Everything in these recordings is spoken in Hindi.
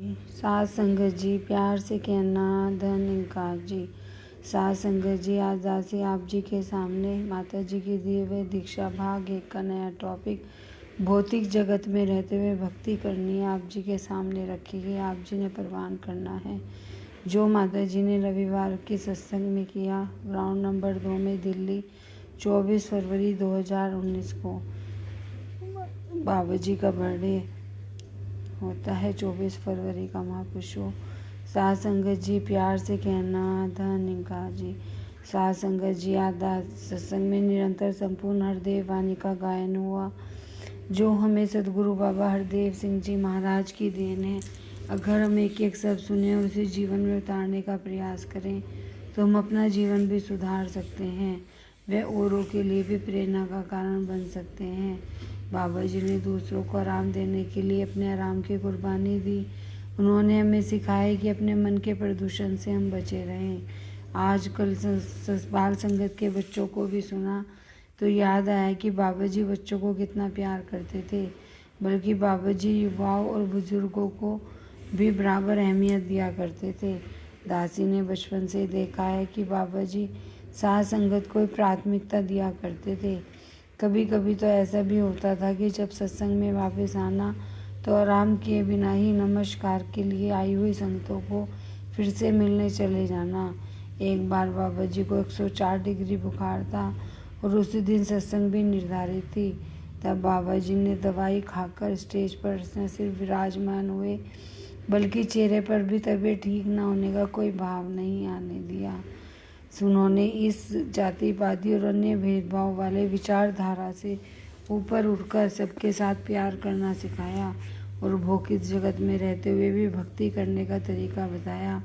साथ संगत जी, प्यार से कहना धन इंकार जी। साथ संगत जी, आज दासी आप जी के सामने माता जी की दिए हुए दीक्षा भाग 1 का नया टॉपिक भौतिक जगत में रहते हुए भक्ति करनी है आप जी के सामने रखी गई। आप जी ने प्रवान करना है जो माता जी ने रविवार के सत्संग में किया। ग्राउंड नंबर 2 में दिल्ली 24 फरवरी 2019 को बाबा जी का बर्थडे होता है। 24 फरवरी का महापुरुषों। साथ संगत जी, प्यार से कहना धन इंकार जी। साथ संगत जी, आज सत्संग में निरंतर संपूर्ण हरदेव वाणी का गायन हुआ जो हमें सदगुरु बाबा हरदेव सिंह जी महाराज की देन है। अगर हम एक एक शब्द सुने और उसे जीवन में उतारने का प्रयास करें तो हम अपना जीवन भी सुधार सकते हैं, व औरों के लिए भी प्रेरणा का कारण बन सकते हैं। बाबा जी ने दूसरों को आराम देने के लिए अपने आराम की कुर्बानी दी। उन्होंने हमें सिखाया कि अपने मन के प्रदूषण से हम बचे रहें। आजकल बाल संगत के बच्चों को भी सुना तो याद आया कि बाबा जी बच्चों को कितना प्यार करते थे, बल्कि बाबा जी युवाओं और बुजुर्गों को भी बराबर अहमियत दिया करते थे। दासी ने बचपन से देखा है कि बाबा जी साथ संगत को प्राथमिकता दिया करते थे। कभी कभी तो ऐसा भी होता था कि जब सत्संग में वापस आना तो आराम किए बिना ही नमस्कार के लिए आई हुई संगतों को फिर से मिलने चले जाना। एक बार बाबा जी को 104 डिग्री बुखार था और उसी दिन सत्संग भी निर्धारित थी। तब बाबा जी ने दवाई खाकर स्टेज पर न सिर्फ विराजमान हुए बल्कि चेहरे पर भी तबीयत ठीक न होने का कोई भाव नहीं आने दिया। उन्होंने इस जाति पाति और अन्य भेदभाव वाले विचारधारा से ऊपर उठकर सबके साथ प्यार करना सिखाया और भौतिक जगत में रहते हुए भी भक्ति करने का तरीका बताया।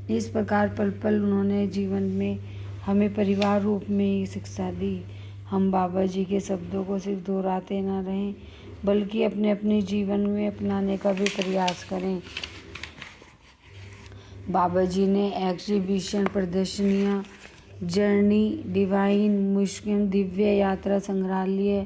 इस प्रकार पल पल उन्होंने जीवन में हमें परिवार रूप में ही शिक्षा दी। हम बाबा जी के शब्दों को सिर्फ दोहराते न रहें बल्कि अपने अपने जीवन में अपनाने का भी प्रयास करें। बाबा जी ने exhibition, प्रदर्शनियाँ, journey, divine museum, Divya यात्रा, संग्रहालय,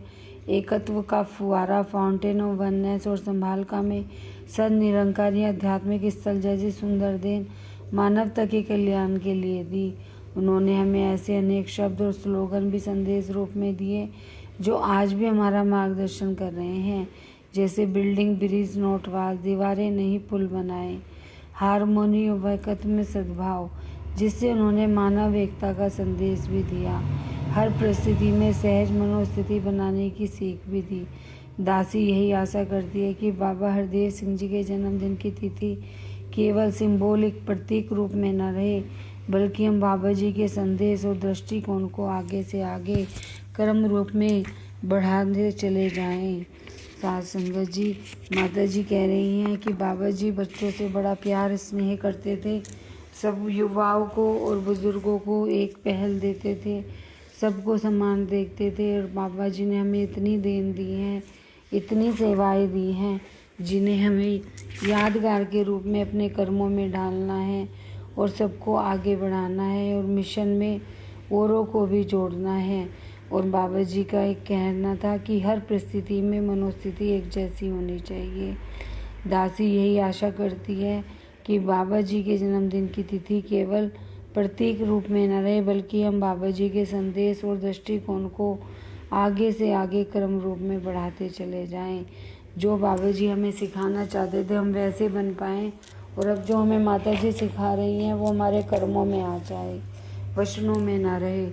एकत्व का फुवारा, फाउंटेन ऑफ वननेस और संभालका में सद निरंकारी आध्यात्मिक स्थल जैसी सुंदर देन मानवता के कल्याण के लिए दी। उन्होंने हमें ऐसे अनेक शब्द और स्लोगन भी संदेश रूप में दिए जो आज भी हमारा मार्गदर्शन कर रहे हैं, जैसे बिल्डिंग ब्रिज नॉट वॉल, दीवारें नहीं पुल बनाए, हारमोनी और एकत्व में सद्भाव, जिससे उन्होंने मानव एकता का संदेश भी दिया। हर परिस्थिति में सहज मनोस्थिति बनाने की सीख भी दी। दासी यही आशा करती है कि बाबा हरदेव सिंह जी के जन्मदिन की तिथि केवल सिंबॉलिक प्रतीक रूप में न रहे बल्कि हम बाबा जी के संदेश और दृष्टिकोण को आगे से आगे कर्म रूप में बढ़ाते चले जाएं। साथ संगत जी, माता जी कह रही हैं कि बाबा जी बच्चों से बड़ा प्यार स्नेह करते थे, सब युवाओं को और बुजुर्गों को एक पहल देते थे, सबको समान देखते थे। और बाबा जी ने हमें इतनी देन दी है, इतनी सेवाएं दी हैं जिन्हें हमें यादगार के रूप में अपने कर्मों में डालना है और सबको आगे बढ़ाना है और मिशन में औरों को भी जोड़ना है। और बाबा जी का एक कहना था कि हर परिस्थिति में मनोस्थिति एक जैसी होनी चाहिए। दासी यही आशा करती है कि बाबा जी के जन्मदिन की तिथि केवल प्रतीक रूप में न रहे बल्कि हम बाबा जी के संदेश और दृष्टिकोण को आगे से आगे क्रम रूप में बढ़ाते चले जाएं। जो बाबा जी हमें सिखाना चाहते थे हम वैसे बन पाएँ और अब जो हमें माता जी सिखा रही हैं वो हमारे कर्मों में आ जाए, वचनों में ना रहे।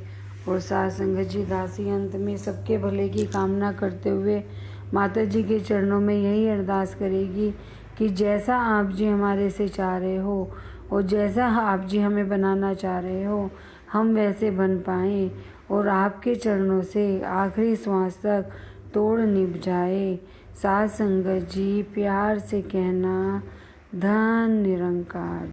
और साथ संगत जी, दासी अंत में सबके भले की कामना करते हुए माता जी के चरणों में यही अरदास करेगी कि जैसा आप जी हमारे से चाह रहे हो और जैसा आप जी हमें बनाना चाह रहे हो हम वैसे बन पाएँ और आपके चरणों से आखिरी श्वास तक तोड़ निभ जाए। साथ संगत जी, प्यार से कहना धन निरंकार।